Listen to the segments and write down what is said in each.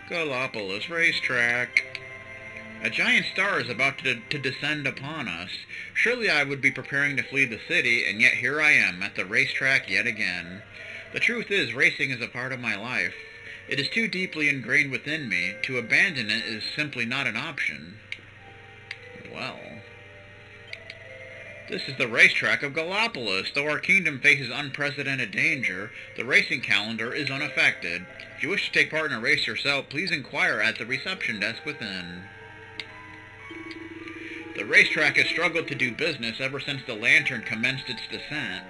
Gallipolis Racetrack. A giant star is about to descend upon us. Surely I would be preparing to flee the city, and yet here I am, at the racetrack yet again. The truth is, racing is a part of my life. It is too deeply ingrained within me. To abandon it is simply not an option. Well... This is the racetrack of Gallipolis. Though our kingdom faces unprecedented danger, the racing calendar is unaffected. If you wish to take part in a race yourself, please inquire at the reception desk within. The racetrack has struggled to do business ever since the lantern commenced its descent.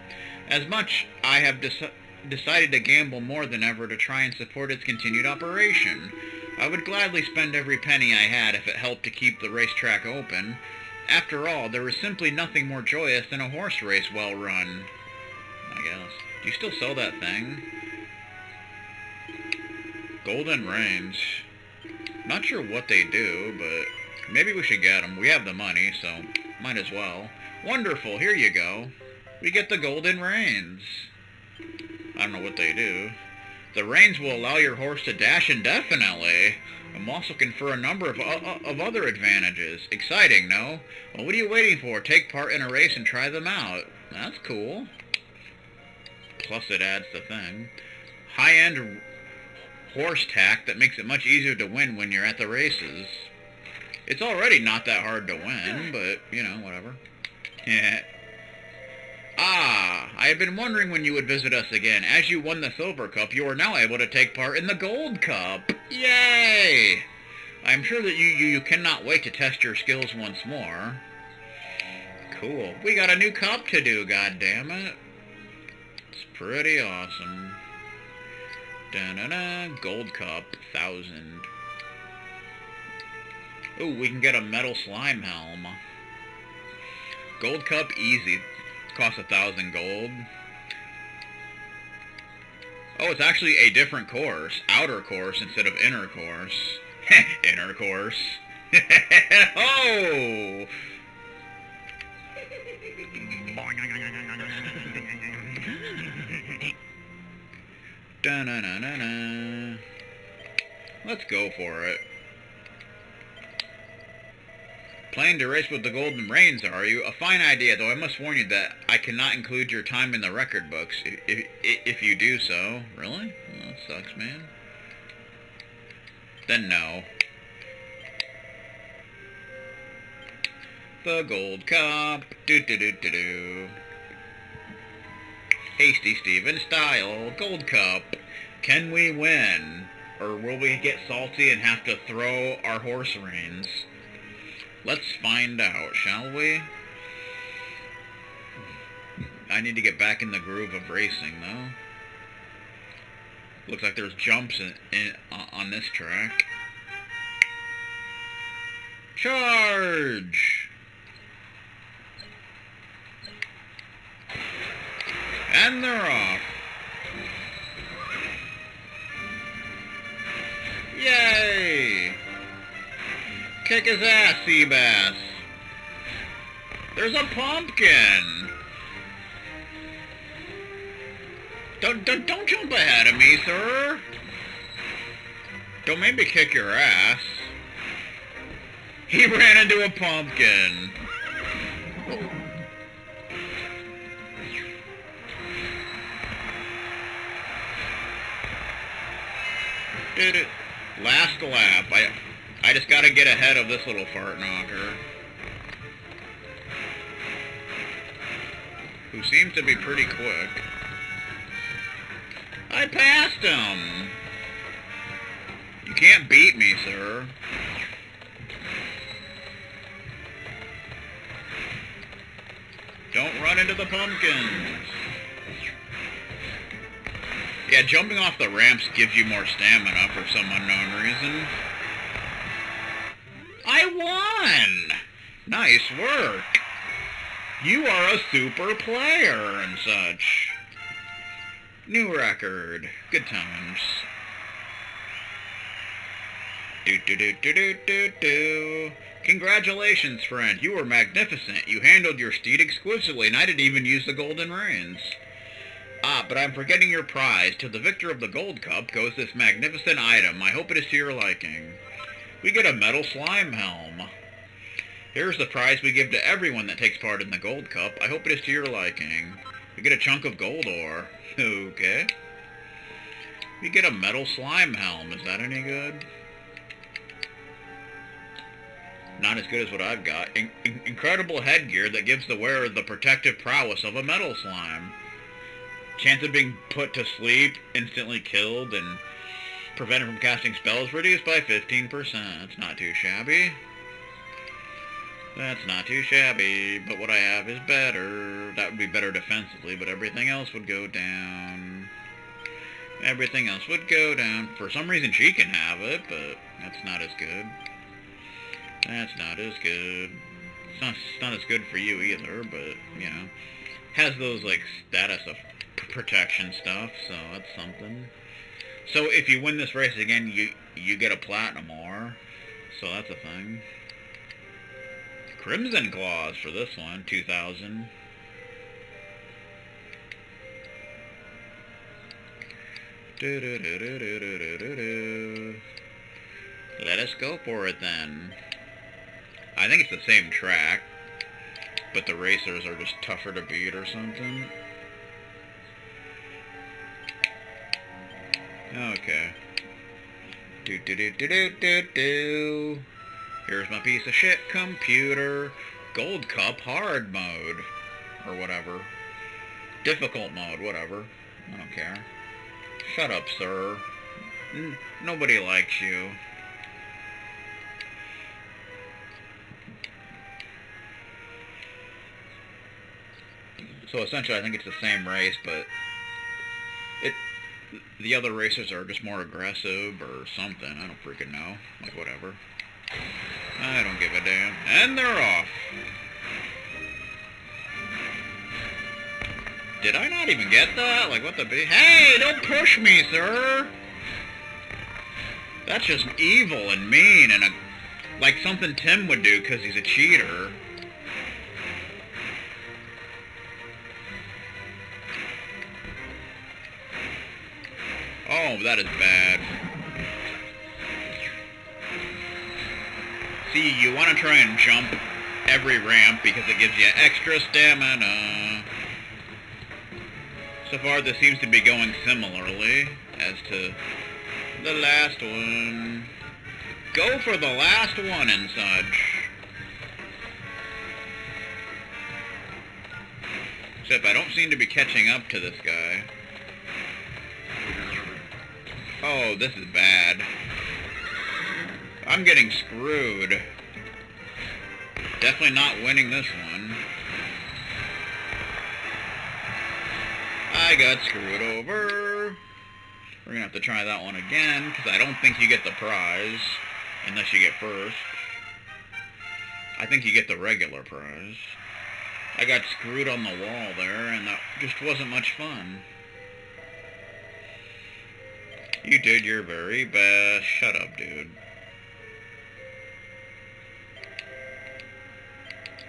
As much, I have decided to gamble more than ever to try and support its continued operation. I would gladly spend every penny I had if it helped to keep the racetrack open. After all, there is simply nothing more joyous than a horse race well run. I guess. Do you still sell that thing? Golden Reins. Not sure what they do, but maybe we should get them. We have the money, so might as well. Wonderful, here you go. We get the Golden Reins. I don't know what they do. The reins will allow your horse to dash indefinitely. And also confer a number of other advantages. Exciting, no? Well, what are you waiting for? Take part in a race and try them out. That's cool. Plus it adds the thing. High-end horse tack that makes it much easier to win when you're at the races. It's already not that hard to win, but, you know, whatever. Yeah. Ah, I had been wondering when you would visit us again. As you won the Silver Cup, you are now able to take part in the Gold Cup. Yay! I'm sure that you cannot wait to test your skills once more. Cool. We got a new cup to do, goddammit. It's pretty awesome. Da-na-na, Gold Cup, 1,000. Ooh, we can get a metal slime helm. Gold Cup, easy. Costs 1,000 gold. Oh, it's actually a different course. Outer course instead of inner course. Inner course. Oh! Da-na-na-na-na. Let's go for it. Planning to race with the Golden Reins, are you? A fine idea, though I must warn you that I cannot include your time in the record books if you do so. Really? Well, that sucks, man. Then no. The Gold Cup. Do-do-do-do-do. Hasty Steven style. Gold Cup. Can we win? Or will we get salty and have to throw our horse reins? Let's find out, shall we? I need to get back in the groove of racing, though. Looks like there's jumps on this track. Charge! And they're off. Yay! Kick his ass, Seabass. There's a pumpkin. Don't jump ahead of me, sir. Don't make me kick your ass. He ran into a pumpkin. Did it. Last lap. I just gotta get ahead of this little fart knocker. Who seems to be pretty quick. I passed him! You can't beat me, sir. Don't run into the pumpkins. Yeah, jumping off the ramps gives you more stamina for some unknown reason. I won! Nice work. You are a super player and such. New record. Good times. Do. Congratulations, friend. You were magnificent. You handled your steed exquisitely, and I didn't even use the golden reins. Ah, but I'm forgetting your prize. To the victor of the Gold Cup goes this magnificent item. I hope it is to your liking. We get a metal slime helm. Here's the prize we give to everyone that takes part in the Gold Cup. I hope it is to your liking. We get a chunk of gold ore. Okay. We get a metal slime helm. Is that any good? Not as good as what I've got. Incredible headgear that gives the wearer the protective prowess of a metal slime. Chance of being put to sleep, instantly killed, and prevented from casting spells reduced by 15%. That's not too shabby. That's not too shabby, but what I have is better. That would be better defensively, but everything else would go down. Everything else would go down. For some reason she can have it, but that's not as good. That's not as good. It's not as good for you either, but, you know, has those, like, status of protection stuff, so that's something. So if you win this race again, you get a platinum ore, so that's a thing. Crimson Claws for this one, 2,000. Let us go for it then. I think it's the same track, but the racers are just tougher to beat or something. Okay. Do. Here's my piece of shit computer. Gold Cup hard mode. Or whatever. Difficult mode, whatever. I don't care. Shut up, sir. Nobody likes you. So essentially I think it's the same race, but the other racers are just more aggressive or something. I don't freaking know. Like, whatever. I don't give a damn. And they're off. Did I not even get that? Like, what the Hey, don't push me, sir! That's just evil and mean and like something Tim would do because he's a cheater. Oh, that is bad. See, you want to try and jump every ramp because it gives you extra stamina. So far, this seems to be going similarly as to the last one. Go for the last one and such. Except I don't seem to be catching up to this guy. Oh, this is bad. I'm getting screwed. Definitely not winning this one. I got screwed over. We're gonna have to try that one again, because I don't think you get the prize, unless you get first. I think you get the regular prize. I got screwed on the wall there, and that just wasn't much fun. You did your very best. Shut up, dude.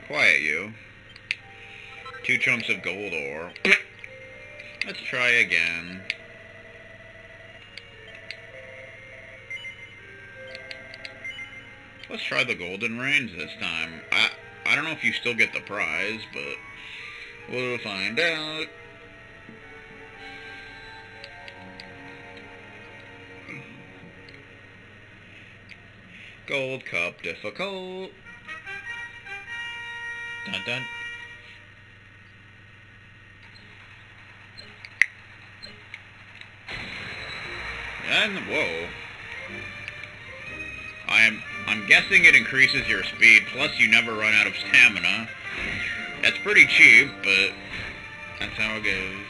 Quiet, you. 2 chunks of gold ore. Let's try again. Let's try the golden range this time. I don't know if you still get the prize, but we'll find out. Gold Cup difficult. Dun dun. And whoa. I'm guessing it increases your speed, plus you never run out of stamina. That's pretty cheap, but that's how it goes.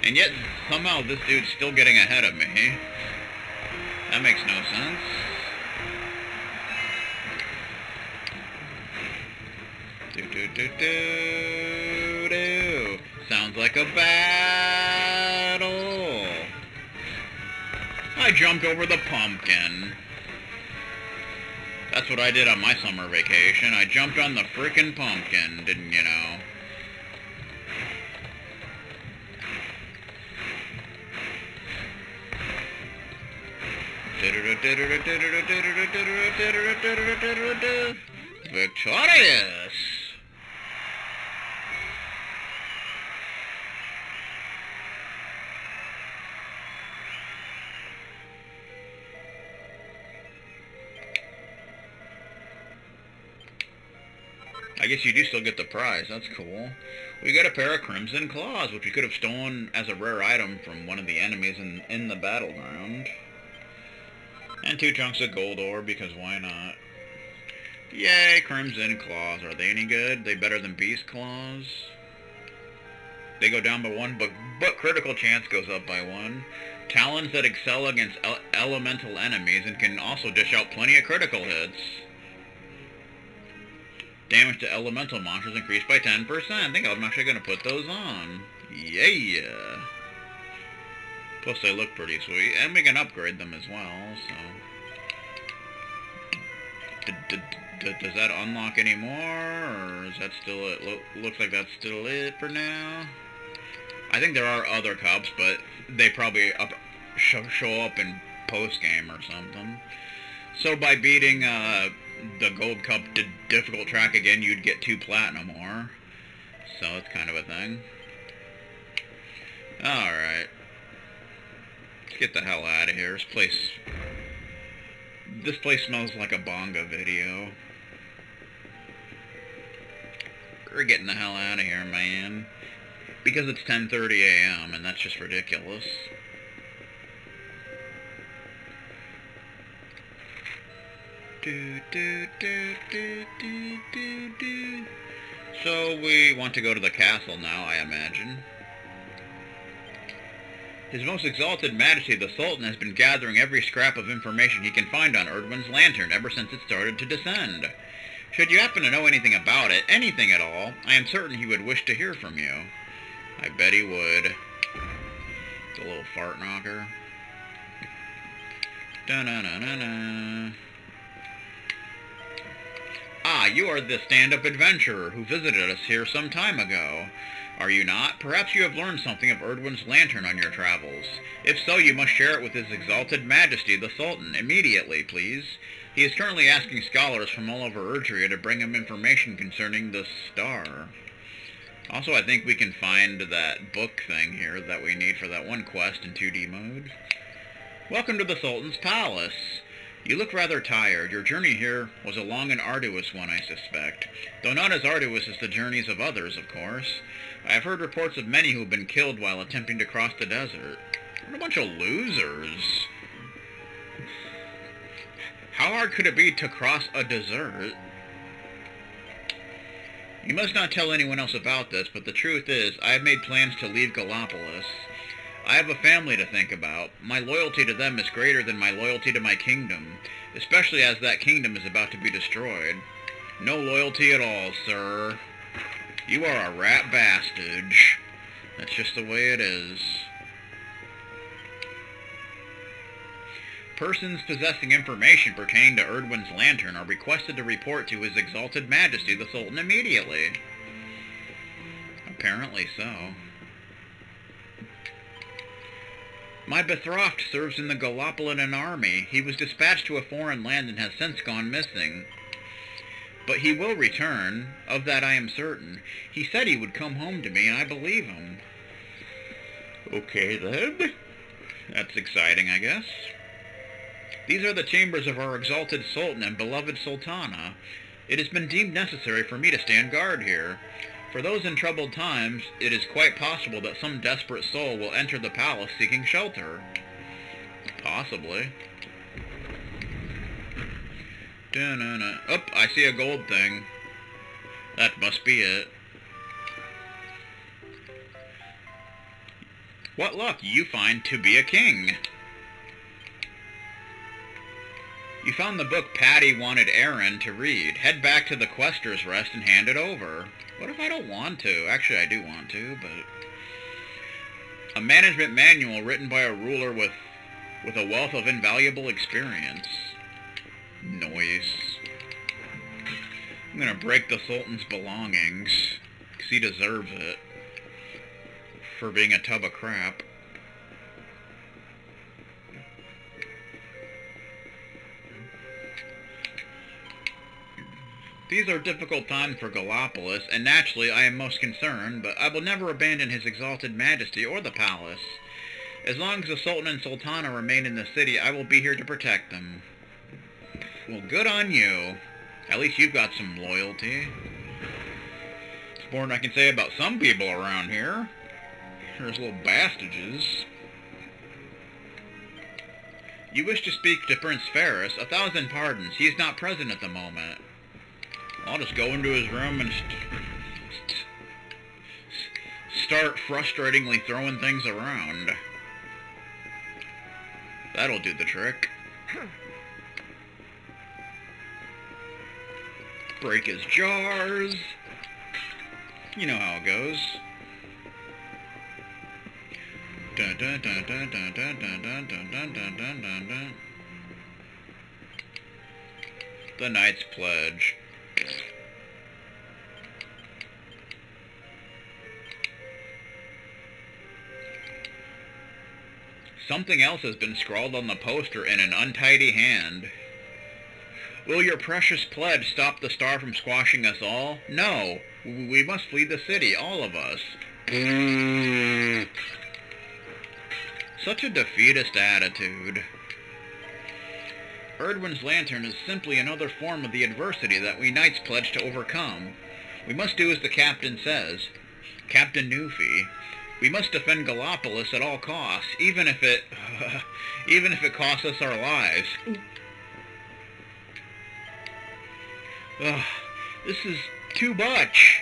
And yet, somehow this dude's still getting ahead of me. That makes no sense. Sounds like a battle. jumped over the pumpkin. That's what I did on my summer vacation. I jumped on the frickin' pumpkin, didn't you know? Victorious! I guess you do still get the prize. That's cool. We got a pair of crimson claws, which we could have stolen as a rare item from one of the enemies in the battleground. And 2 chunks of gold ore, because why not? Yay, crimson claws. Are they any good? They better than beast claws? They go down by 1, but critical chance goes up by 1. Talons that excel against elemental enemies and can also dish out plenty of critical hits. Damage to elemental monsters increased by 10%. I think I'm actually going to put those on. Yeah. Plus they look pretty sweet. And we can upgrade them as well, so... Does that unlock any more? Or is that still it? Looks like that's still it for now. I think there are other cups, but they probably show up in post-game or something. So by beating the gold cup difficult track again, you'd get 2 platinum ore. So it's kind of a thing. Alright. Let's get the hell out of here. This place smells like a bonga video. We're getting the hell out of here, man. Because it's 10:30 a.m. and that's just ridiculous. So we want to go to the castle now, I imagine. His Most Exalted Majesty, the Sultan, has been gathering every scrap of information he can find on Erdwin's lantern ever since it started to descend. Should you happen to know anything about it, anything at all, I am certain he would wish to hear from you. I bet he would. The little fart knocker. Da-na-na-na-na. Ah, you are the stand-up adventurer who visited us here some time ago. Are you not? Perhaps you have learned something of Erdwin's lantern on your travels. If so, you must share it with His Exalted Majesty, the Sultan, immediately, please. He is currently asking scholars from all over Erdrea to bring him information concerning the star. Also, I think we can find that book thing here that we need for that one quest in 2D mode. Welcome to the Sultan's Palace. You look rather tired. Your journey here was a long and arduous one, I suspect. Though not as arduous as the journeys of others, of course. I have heard reports of many who have been killed while attempting to cross the desert. What a bunch of losers. How hard could it be to cross a desert? You must not tell anyone else about this, but the truth is, I have made plans to leave Gallopolis. I have a family to think about. My loyalty to them is greater than my loyalty to my kingdom, especially as that kingdom is about to be destroyed. No loyalty at all, sir. You are a rat bastard. That's just the way it is. Persons possessing information pertaining to Erdwin's lantern are requested to report to His Exalted Majesty the Sultan immediately. Apparently so. My betrothed serves in the Gallopolitan army. He was dispatched to a foreign land and has since gone missing. But he will return. Of that I am certain. He said he would come home to me, and I believe him. Okay, then. That's exciting, I guess. These are the chambers of our exalted Sultan and beloved Sultana. It has been deemed necessary for me to stand guard here. For those in troubled times, it is quite possible that some desperate soul will enter the palace seeking shelter. Possibly. Da-na-na. Oh, I see a gold thing. That must be it. What luck you find to be a king? You found the book Patty wanted Aaron to read. Head back to the Questor's Rest and hand it over. What if I don't want to? Actually, I do want to, but... A management manual written by a ruler with with a wealth of invaluable experience. Noise. I'm gonna break the Sultan's belongings, 'cause he deserves it, for being a tub of crap. These are difficult times for Gallopolis, and naturally I am most concerned, but I will never abandon His Exalted Majesty or the palace. As long as the Sultan and Sultana remain in the city, I will be here to protect them. Well, good on you. At least you've got some loyalty. It's more than I can say about some people around here. There's little bastages. You wish to speak to Prince Ferris? 1,000 pardons. He is not present at the moment. I'll just go into his room and start frustratingly throwing things around. That'll do the trick. Break his jars. You know how it goes. Dun, dun, dun, dun, dun, dun, dun, dun, dun, dun, dun, dun, dun, dun. The Knight's Pledge. Something else has been scrawled on the poster in an untidy hand. Will your precious pledge stop the star from squashing us all? No. We must flee the city, all of us. Such a defeatist attitude. Erdwin's lantern is simply another form of the adversity that we knights pledge to overcome. We must do as the captain says. Captain Newfie. We must defend Gallopolis at all costs, even if it costs us our lives. Ugh, this is too much.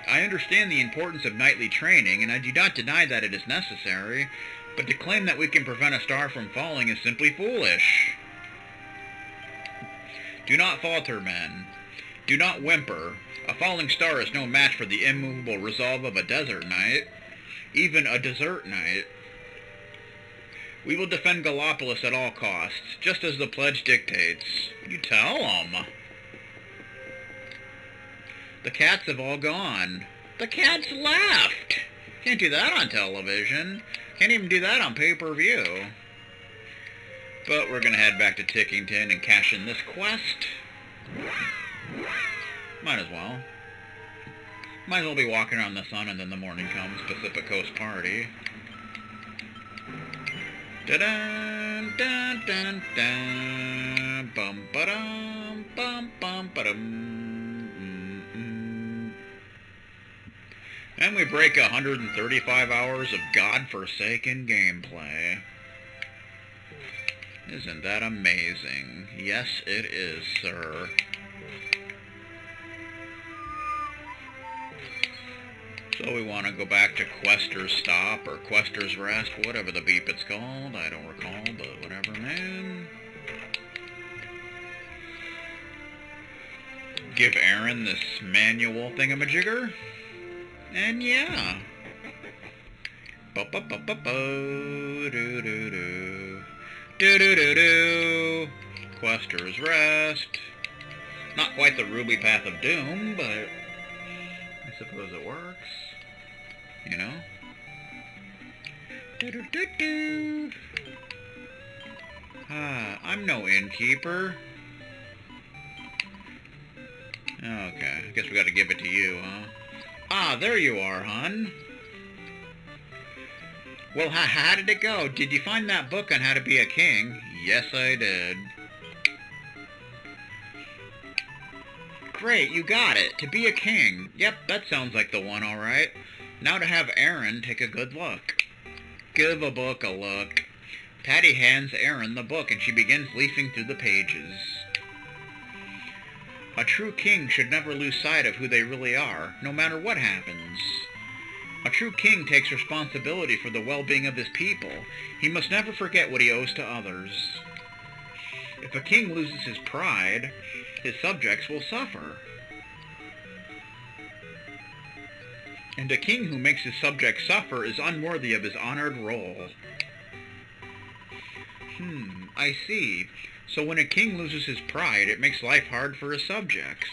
I understand the importance of knightly training, and I do not deny that it is necessary, but to claim that we can prevent a star from falling is simply foolish. Do not falter, men. Do not whimper. A falling star is no match for the immovable resolve of a desert knight, even a desert knight. We will defend Gallopolis at all costs, just as the pledge dictates. You tell them. The cats have all gone. The cats left! Can't do that on television. Can't even do that on pay-per-view. But we're gonna head back to Tickington and cash in this quest. Might as well. Might as well be walking around the sun and then the morning comes. Pacific Coast Party. Da-dun, dun, dun, dun. Bum, ba-dum, bum, bum, ba-dum. And we break 135 hours of godforsaken gameplay. Isn't that amazing? Yes, it is, sir. So we want to go back to Quester's Stop or Quester's Rest, whatever the beep it's called. I don't recall, but whatever, man. Give Aaron this manual thingamajigger. And yeah. Ba-ba-ba-ba-ba-do-do-do. Do-do-do-do. Quester's Rest. Not quite the Ruby Path of Doom, but I suppose it works. You know? Do-do-do-do. I'm no innkeeper. Okay, I guess we gotta give it to you, huh? Ah, there you are, hon. Well, how did it go? Did you find that book on how to be a king? Yes, I did. Great, you got it. To be a king. Yep, that sounds like the one, alright. Now to have Aaron take a good look. Give a book a look. Patty hands Aaron the book and she begins leafing through the pages. A true king should never lose sight of who they really are, no matter what happens. A true king takes responsibility for the well-being of his people. He must never forget what he owes to others. If a king loses his pride, his subjects will suffer. And a king who makes his subjects suffer is unworthy of his honored role. I see. So when a king loses his pride, it makes life hard for his subjects.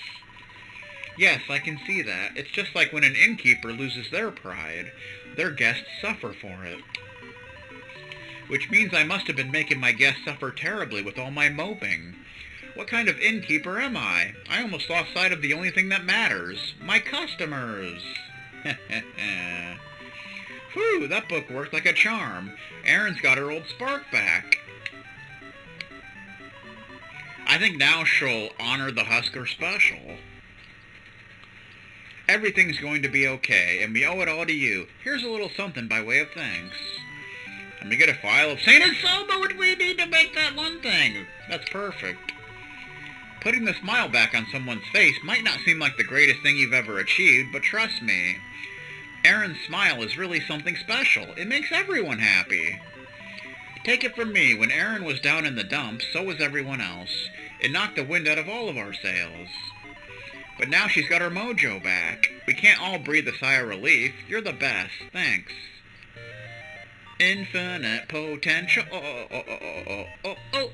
Yes, I can see that. It's just like when an innkeeper loses their pride. Their guests suffer for it. Which means I must have been making my guests suffer terribly with all my moping. What kind of innkeeper am I? I almost lost sight of the only thing that matters. My customers. Whew, that book worked like a charm. Erin's got her old spark back. I think now she'll honor the Husker special. Everything's going to be okay, and we owe it all to you. Here's a little something by way of thanks. Let me get a file of Saint and Soma, what we need to make that one thing. That's perfect. Putting the smile back on someone's face might not seem like the greatest thing you've ever achieved, but trust me, Erin's smile is really something special. It makes everyone happy. Take it from me, when Erin was down in the dumps, so was everyone else. It knocked the wind out of all of our sails. But now she's got her mojo back. We can't all breathe a sigh of relief. You're the best. Thanks. Infinite potential. Oh.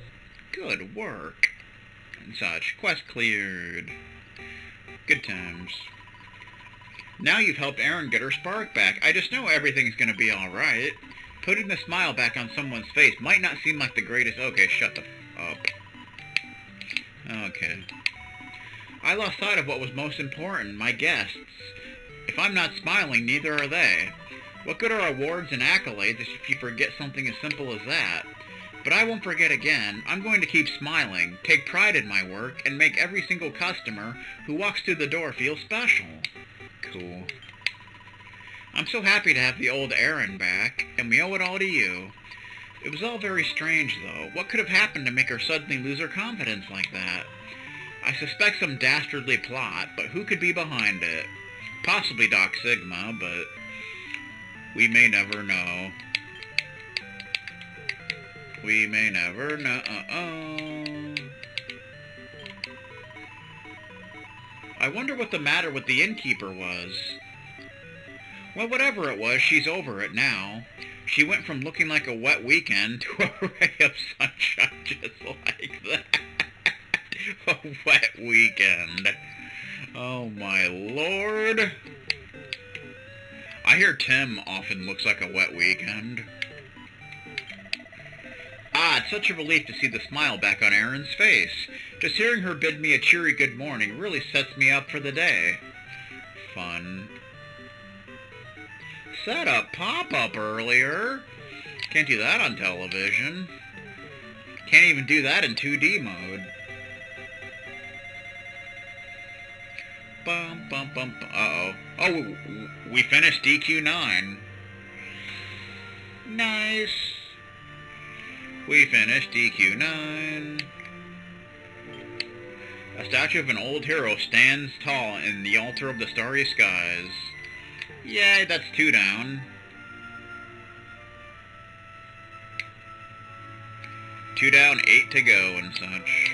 Good work. And such. Quest cleared. Good times. Now you've helped Erin get her spark back. I just know everything's gonna be alright. Putting the smile back on someone's face might not seem like the greatest... Okay, shut the up. Okay. I lost sight of what was most important, my guests. If I'm not smiling, neither are they. What good are awards and accolades if you forget something as simple as that? But I won't forget again. I'm going to keep smiling, take pride in my work, and make every single customer who walks through the door feel special. Cool. I'm so happy to have the old Erin back, and we owe it all to you. It was all very strange, though. What could have happened to make her suddenly lose her confidence like that? I suspect some dastardly plot, but who could be behind it? Possibly Doc Sigma, but we may never know. We may never know. I wonder what the matter with the innkeeper was. Well, whatever it was, she's over it now. She went from looking like a wet weekend to a ray of sunshine just like that. A wet weekend. Oh my lord. I hear Tim often looks like a wet weekend. Ah, it's such a relief to see the smile back on Erin's face. Just hearing her bid me a cheery good morning really sets me up for the day. Fun. Set up pop-up earlier. Can't do that on television. Can't even do that in 2D mode. Bum, bum, bum, bum. Uh-oh. Oh, we finished DQ9. Nice. We finished DQ9. A statue of an old hero stands tall in the altar of the starry skies. Yay, that's 2 down. 2 down, 8 to go and such.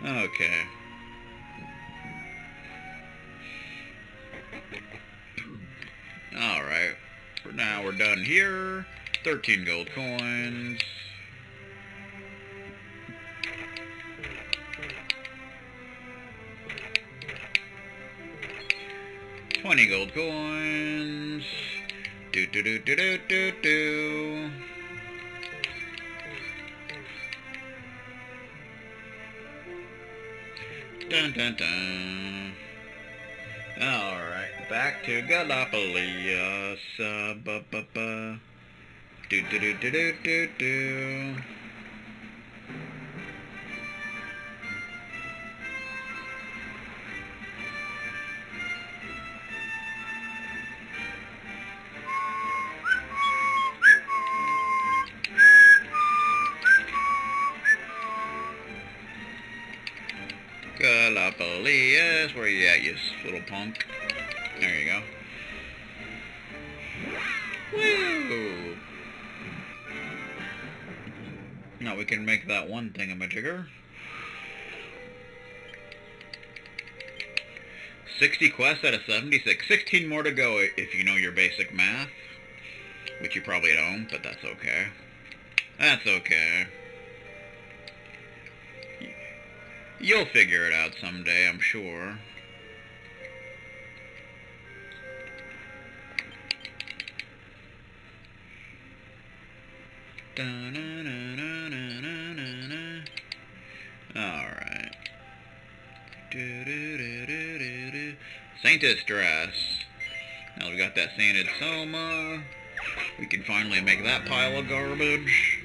Okay. Alright. For now, we're done here. 13 gold coins. $20 gold coins. Do. Dun dun dun. Alright, back to Galapagos. Do. Galapagos, where you at, you little punk? There you go. Woo! Now we can make that one thingamajigger. 60 quests out of 76. 16 more to go if you know your basic math. Which you probably don't, but that's okay. That's okay. You'll figure it out someday, I'm sure. Alright. Saintess dress. Now we got that sainted soma. We can finally make that pile of garbage.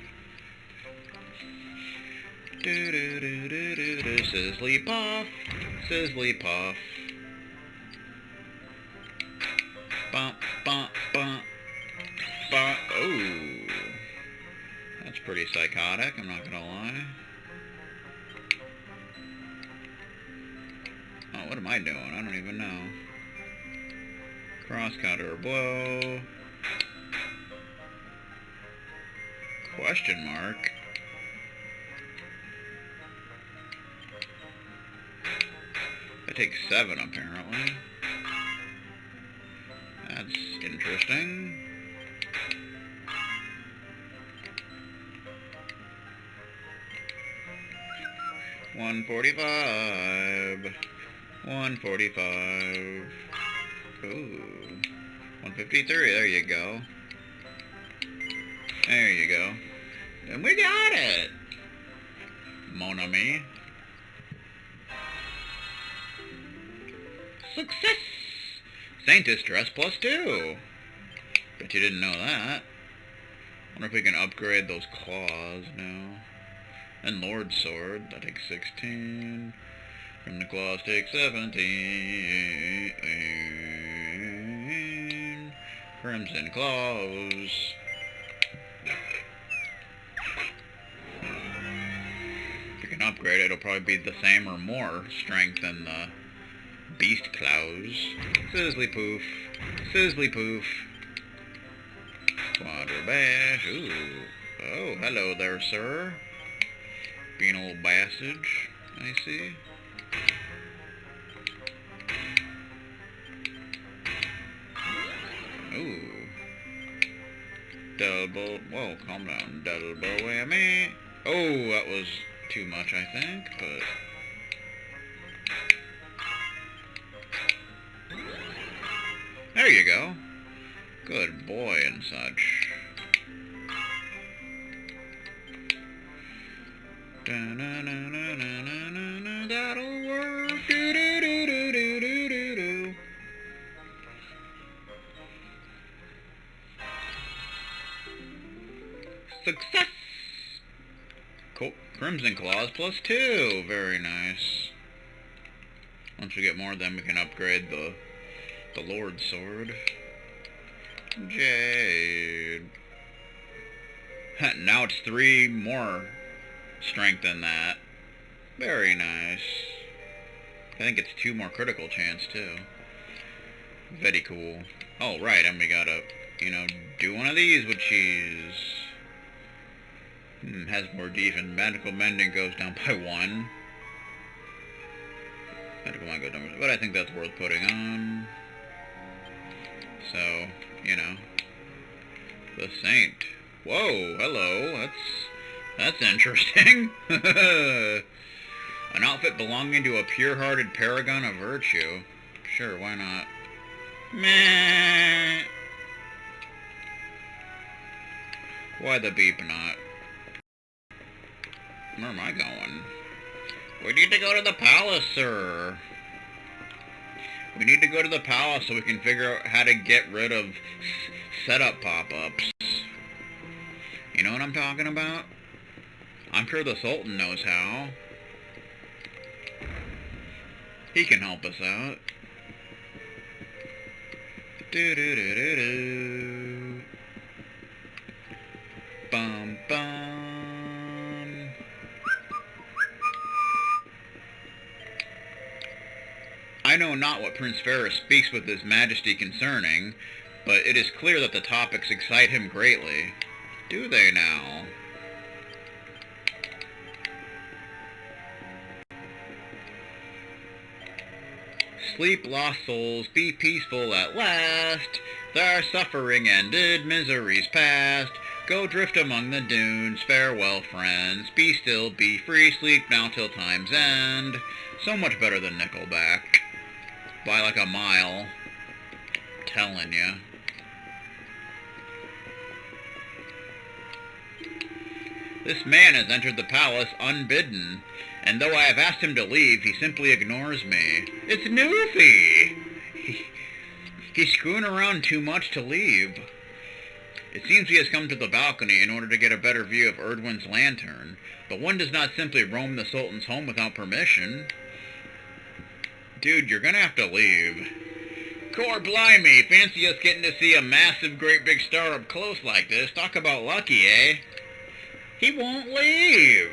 Sizzly puff. Sizzly puff. Bump, bump, bump. Bump. Oh. That's pretty psychotic, I'm not gonna lie. Oh, what am I doing? I don't even know. Cross counter blow. Question mark. That takes 7 apparently. That's interesting. $145. 145. Ooh. 153. There you go. There you go. And we got it! Mon ami. Success! Saintess dress +2. Bet you didn't know that. Wonder if we can upgrade those claws now. And Lord Sword, that takes 16. From the claws take 17. Crimson claws. If you can upgrade it, it'll probably be the same or more strength than the beast claws. Sizzly poof. Sizzly poof. Quadra bash. Ooh. Oh, hello there, sir. Being old bassage, I see. Ooh. Double, whoa, calm down. Double whammy. Oh, that was too much, I think, but... There you go. Good boy and such. That'll work. Do-do-do-do-do-do-do-do. Success! Cool. Crimson Claws +2. Very nice. Once we get more, then we can upgrade the Lord Sword. Jade. Now it's 3 more strength than that. Very nice. I think it's 2 more critical chance, too. Very cool. Oh, right, and we gotta, do one of these with cheese. Has more defense. Medical mending goes down by 1. Medical mending goes down, but I think that's worth putting on. So, the Saint. Whoa, hello, that's interesting. An outfit belonging to a pure-hearted paragon of virtue. Sure, why not? Meh. Why the beep not? Where am I going? We need to go to the palace, sir. We need to go to the palace so we can figure out how to get rid of setup pop-ups. You know what I'm talking about? I'm sure the Sultan knows how. He can help us out. Do-do-do-do-do. Bum bum. I know not what Prince Ferris speaks with His Majesty concerning, but it is clear that the topics excite him greatly. Do they now? Sleep, lost souls, be peaceful at last. Their suffering ended, miseries past. Go drift among the dunes, farewell friends. Be still, be free, sleep now till time's end. So much better than Nickelback. By like a mile. Telling ya. This man has entered the palace unbidden, and though I have asked him to leave, he simply ignores me. It's Newfie! He's screwing around too much to leave. It seems he has come to the balcony in order to get a better view of Erdwin's lantern, but one does not simply roam the Sultan's home without permission. Dude, you're gonna have to leave. Core blimey, fancy us getting to see a massive, great big star up close like this. Talk about lucky, eh? He won't leave.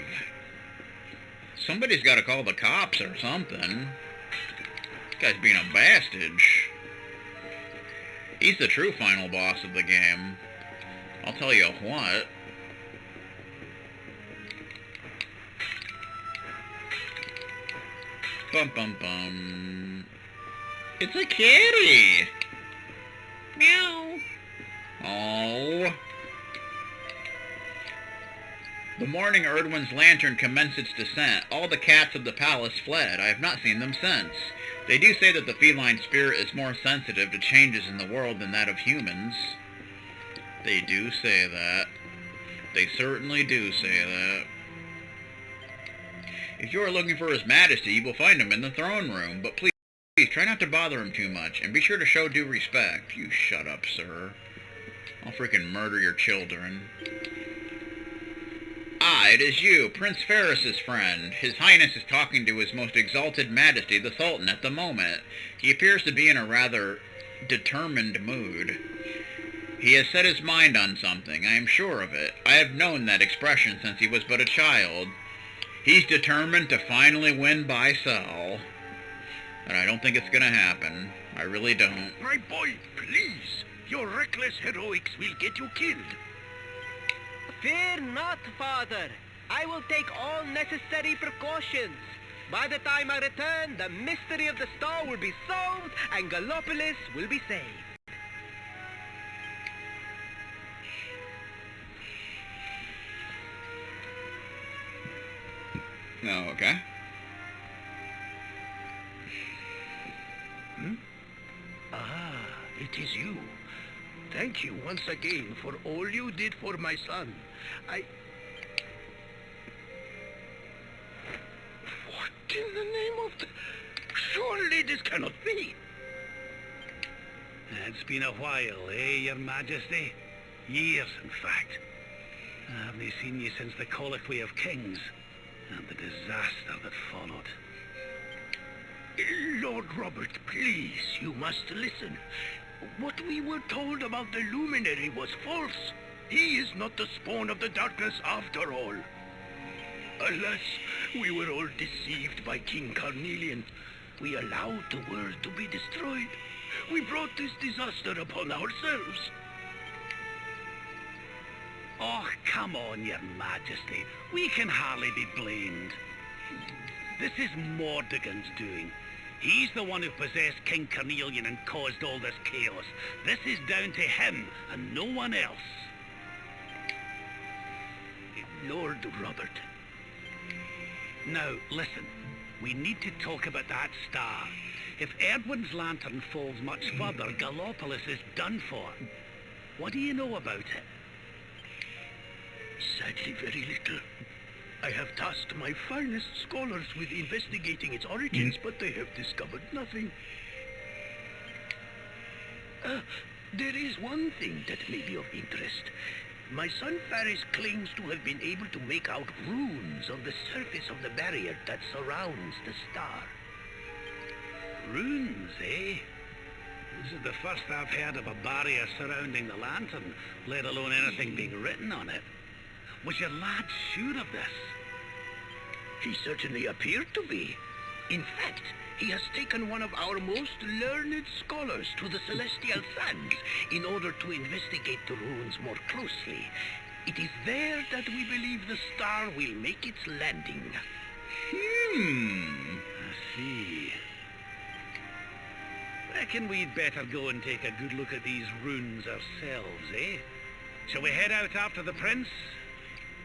Somebody's gotta call the cops or something. This guy's being a bastard. He's the true final boss of the game. I'll tell you what. Bum bum bum. It's a kitty! Meow! Oh. The morning Erdwin's lantern commenced its descent. All the cats of the palace fled. I have not seen them since. They do say that the feline spirit is more sensitive to changes in the world than that of humans. They do say that. They certainly do say that. If you are looking for His Majesty, you will find him in the throne room, but please try not to bother him too much, and be sure to show due respect. You shut up, sir. I'll freaking murder your children. Ah, it is you, Prince Ferris's friend. His Highness is talking to His Most Exalted Majesty, the Sultan, at the moment. He appears to be in a rather determined mood. He has set his mind on something, I am sure of it. I have known that expression since he was but a child. He's determined to finally win by Cell. But I don't think it's gonna happen. I really don't. My boy, please. Your reckless heroics will get you killed. Fear not, father. I will take all necessary precautions. By the time I return, the mystery of the star will be solved and Gallopolis will be saved. Oh, okay. Ah, it is you. Thank you once again for all you did for my son. What in the name of the... Surely this cannot be. It's been a while, eh, Your Majesty? Years, in fact. I haven't seen you since the Colloquy of Kings and the disaster that followed. Lord Robert, please, you must listen. What we were told about the luminary was false. He is not the spawn of the darkness after all. Alas, we were all deceived by King Carnelian. We allowed the world to be destroyed. We brought this disaster upon ourselves. Oh, come on, Your Majesty. We can hardly be blamed. This is Mordegon's doing. He's the one who possessed King Carnelian and caused all this chaos. This is down to him and no one else. Lord Robert. Now, listen. We need to talk about that star. If Erdwin's lantern falls much further, Gallopolis is done for. What do you know about it? Sadly, very little. I have tasked my finest scholars with investigating its origins, but they have discovered nothing. There is one thing that may be of interest. My son Faris claims to have been able to make out runes on the surface of the barrier that surrounds the star. Runes, eh? This is the first I've heard of a barrier surrounding the lantern, let alone anything being written on it. Was your lad sure of this? He certainly appeared to be. In fact, he has taken one of our most learned scholars to the Celestial Sands in order to investigate the runes more closely. It is there that we believe the star will make its landing. I see. Reckon we'd better go and take a good look at these ruins ourselves, eh? Shall we head out after the prince?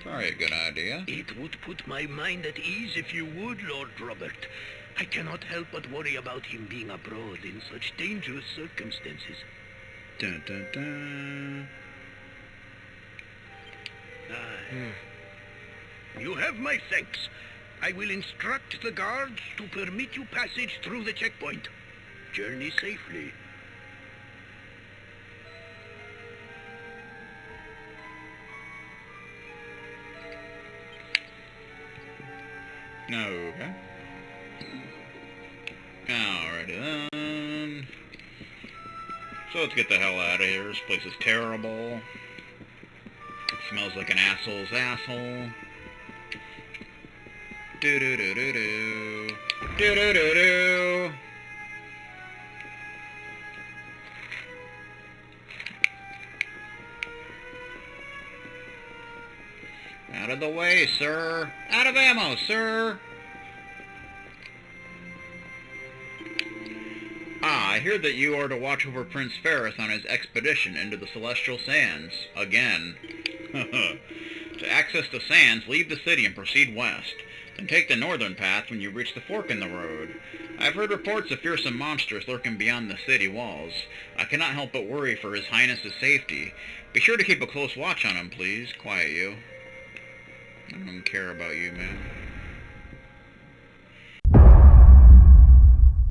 Probably a good idea. It would put my mind at ease if you would, Lord Robert. I cannot help but worry about him being abroad in such dangerous circumstances. Dun, dun, dun. You have my thanks. I will instruct the guards to permit you passage through the checkpoint. Journey safely. Okay. Alrighty then. So let's get the hell out of here. This place is terrible. It smells like an asshole's asshole. Do-do-do-do-do. Do-do-do-do. Out of the way, sir. Out of ammo, sir. Ah, I hear that you are to watch over Prince Ferris on his expedition into the Celestial Sands. Again. To access the sands, leave the city and proceed west. Then take the northern path when you reach the fork in the road. I have heard reports of fearsome monsters lurking beyond the city walls. I cannot help but worry for His Highness's safety. Be sure to keep a close watch on him, please. Quiet you. I don't care about you, man.